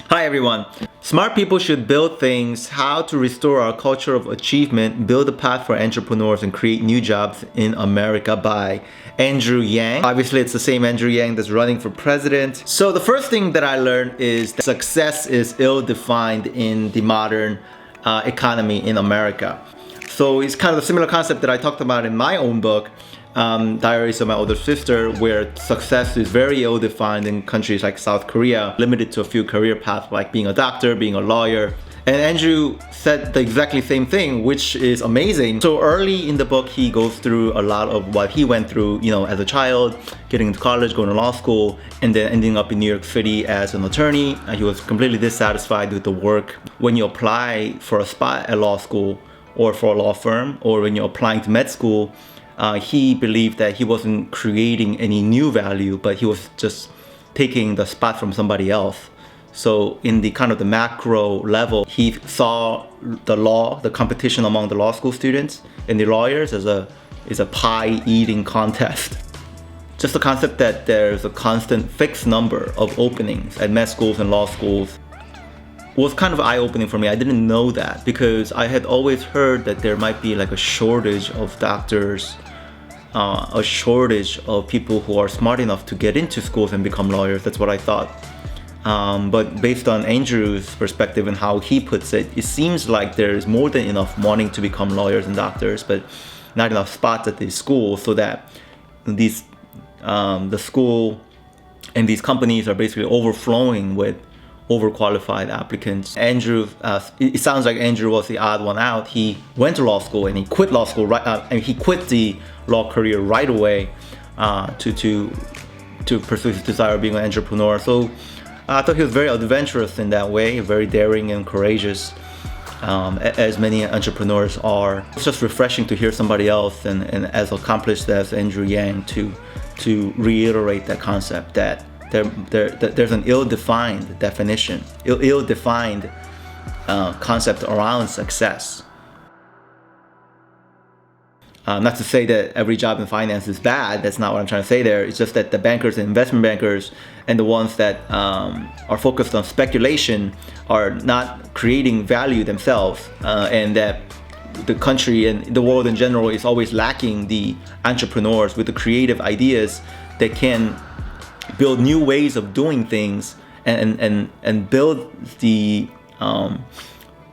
Hi everyone. Smart people should build things, how to restore our culture of achievement, build a path for entrepreneurs and create new jobs in America by Andrew Yang. Obviously it's the same Andrew Yang that's running for president. So the first thing that I learned is that success is ill-defined in the modern economy in America. So it's kind of a similar concept that I talked about in my own book, Diaries of My Older Sister, where success is very ill-defined in countries like South Korea, limited to a few career paths like being a doctor, being a lawyer. And Andrew said the exactly same thing, which is amazing. So early in the book, he goes through a lot of what he went through, as a child, getting into college, going to law school, and then ending up in New York City as an attorney. He was completely dissatisfied with the work. When you apply for a spot at law school or for a law firm, or when you're applying to med school, he believed that he wasn't creating any new value, but he was just taking the spot from somebody else. So in the kind of the macro level, he saw the competition among the law school students and the lawyers as a pie eating contest. Just the concept that there's a constant fixed number of openings at med schools and law schools was kind of eye-opening for me. I didn't know that because I had always heard that there might be like a shortage of doctors, a shortage of people who are smart enough to get into schools and become lawyers. That's what I thought. But based on Andrew's perspective and how he puts it, it seems like there's more than enough wanting to become lawyers and doctors, but not enough spots at these schools, so that the school and these companies are basically overflowing with overqualified applicants. Andrew, it sounds like Andrew was the odd one out. He went to law school and he quit law school and he quit the law career right away to pursue his desire of being an entrepreneur. So I thought he was very adventurous in that way, very daring and courageous, as many entrepreneurs are. It's just refreshing to hear somebody else and as accomplished as Andrew Yang to reiterate that concept that there's an ill-defined definition, ill-defined concept around success. Not to say that every job in finance is bad. That's not what I'm trying to say there. It's just that the bankers and investment bankers and the ones that are focused on speculation are not creating value themselves, and that the country and the world in general is always lacking the entrepreneurs with the creative ideas that can build new ways of doing things and build the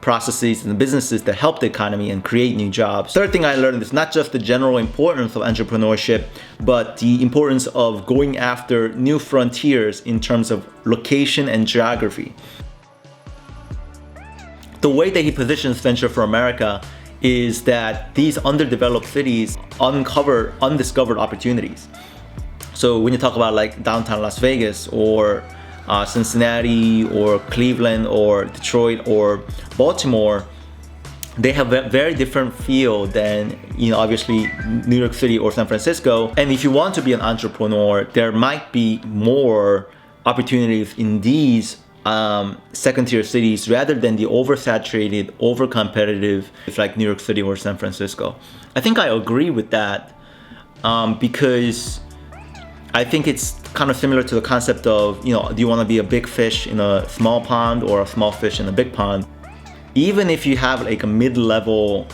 processes and the businesses that help the economy and create new jobs. Third thing I learned is not just the general importance of entrepreneurship, but the importance of going after new frontiers in terms of location and geography. The way that he positions Venture for America is that these underdeveloped cities uncover undiscovered opportunities. So when you talk about like downtown Las Vegas or Cincinnati or Cleveland or Detroit or Baltimore, they have a very different feel than, obviously New York City or San Francisco. And if you want to be an entrepreneur, there might be more opportunities in these second-tier cities rather than the oversaturated, over-competitive like New York City or San Francisco. I think I agree with that because I think it's kind of similar to the concept of, do you want to be a big fish in a small pond or a small fish in a big pond? Even if you have like a mid-level,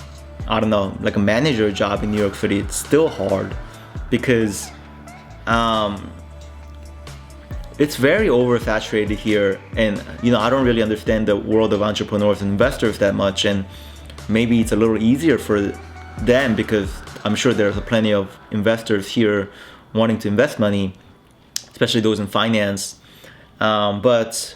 I don't know, like a manager job in New York City, it's still hard because it's very oversaturated here. And, I don't really understand the world of entrepreneurs and investors that much. And maybe it's a little easier for them because I'm sure there's plenty of investors here wanting to invest money, especially those in finance. But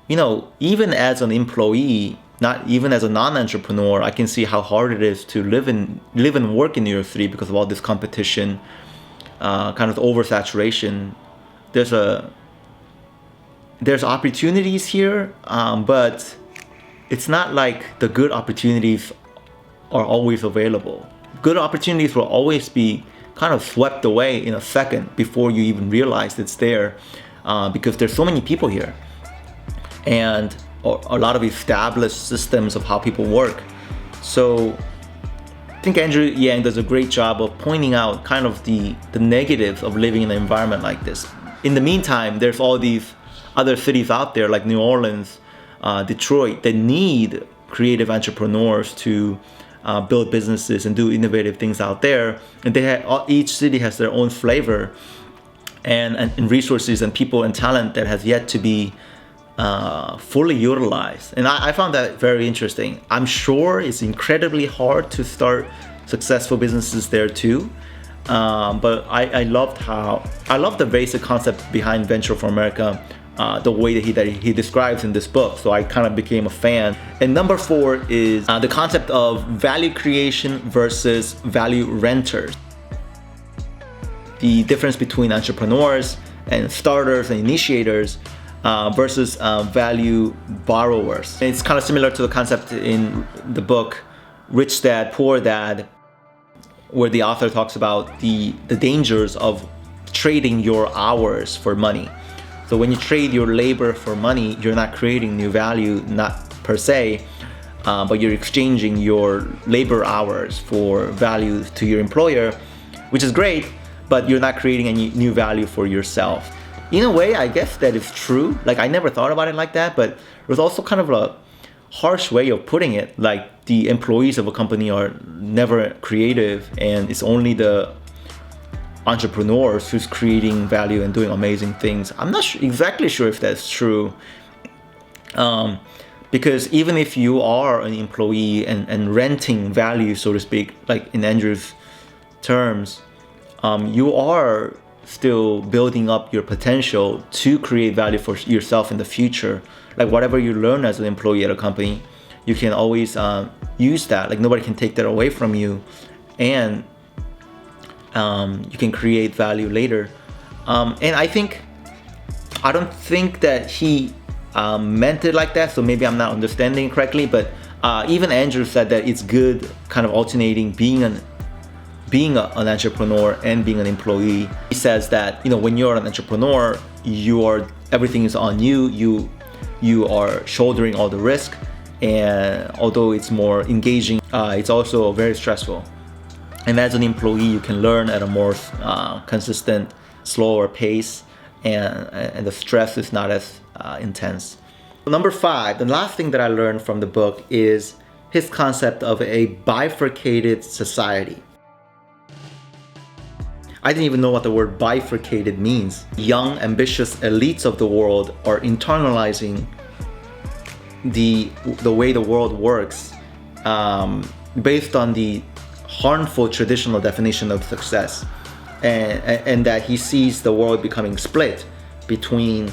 even as an employee, not even as a non-entrepreneur, I can see how hard it is to live and work in New York City because of all this competition, kind of oversaturation. There's opportunities here, but it's not like the good opportunities are always available. Good opportunities will always be kind of swept away in a second before you even realize it's there, because there's so many people here and a lot of established systems of how people work. So I think Andrew Yang does a great job of pointing out kind of the negatives of living in an environment like this. In the meantime, there's all these other cities out there like New Orleans, Detroit, that need creative entrepreneurs to build businesses and do innovative things out there. And each city has their own flavor and resources and people and talent that has yet to be fully utilized. And I found that very interesting. I'm sure it's incredibly hard to start successful businesses there too. But I loved the basic concept behind Venture for America, the way that he describes in this book. So I kind of became a fan. And number 4 is the concept of value creation versus value renters. The difference between entrepreneurs and starters and initiators versus value borrowers. And it's kind of similar to the concept in the book Rich Dad, Poor Dad, where the author talks about the dangers of trading your hours for money. So when you trade your labor for money, you're not creating new value, not per se, but you're exchanging your labor hours for value to your employer, which is great, but you're not creating any new value for yourself. In a way, I guess that is true. Like, I never thought about it like that, but there's also kind of a harsh way of putting it. Like, the employees of a company are never creative, and it's only the entrepreneurs who's creating value and doing amazing things. I'm not exactly sure if that's true. Because even if you are an employee and renting value, so to speak, like in Andrew's terms, you are still building up your potential to create value for yourself in the future. Like, whatever you learn as an employee at a company, you can always use that. Like, nobody can take that away from you, and you can create value later. And I don't think that he meant it like that, so maybe I'm not understanding correctly, but even Andrew said that it's good kind of alternating being an entrepreneur and being an employee. He says that, when you're an entrepreneur, everything is on you. You are shouldering all the risk, and although it's more engaging, it's also very stressful. And as an employee, you can learn at a more consistent, slower pace, and the stress is not as intense. Number 5, the last thing that I learned from the book is his concept of a bifurcated society. I didn't even know what the word bifurcated means. Young, ambitious elites of the world are internalizing the way the world works based on the harmful traditional definition of success, and that he sees the world becoming split between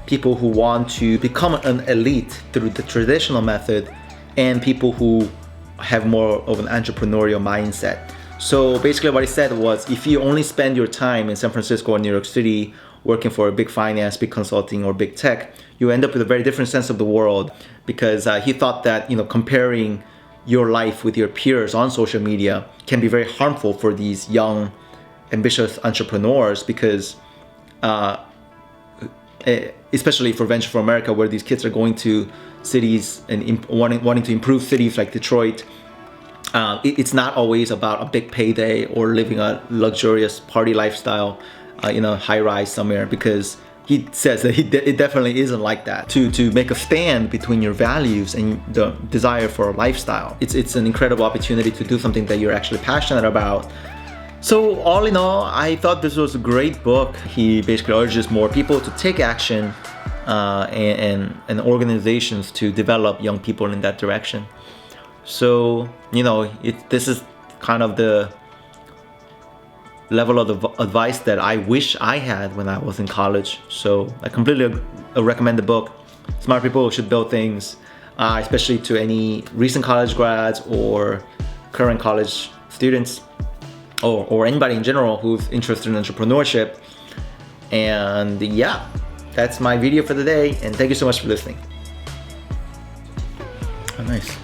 people who want to become an elite through the traditional method and people who have more of an entrepreneurial mindset. So basically what he said was, if you only spend your time in San Francisco or New York City working for a big finance, big consulting, or big tech, you end up with a very different sense of the world, because he thought that comparing your life with your peers on social media can be very harmful for these young, ambitious entrepreneurs, because especially for Venture for America, where these kids are going to cities and wanting to improve cities like Detroit, it's not always about a big payday or living a luxurious party lifestyle in a high-rise somewhere, because he says that it definitely isn't like that. To make a stand between your values and the desire for a lifestyle, it's an incredible opportunity to do something that you're actually passionate about. So all in all, I thought this was a great book. He basically urges more people to take action and organizations to develop young people in that direction. So this is kind of the level of advice that I wish I had when I was in college. So I completely recommend the book. Smart People Should Build Things, especially to any recent college grads or current college students, or anybody in general who's interested in entrepreneurship. And yeah, that's my video for the day, and thank you so much for listening. Oh, nice.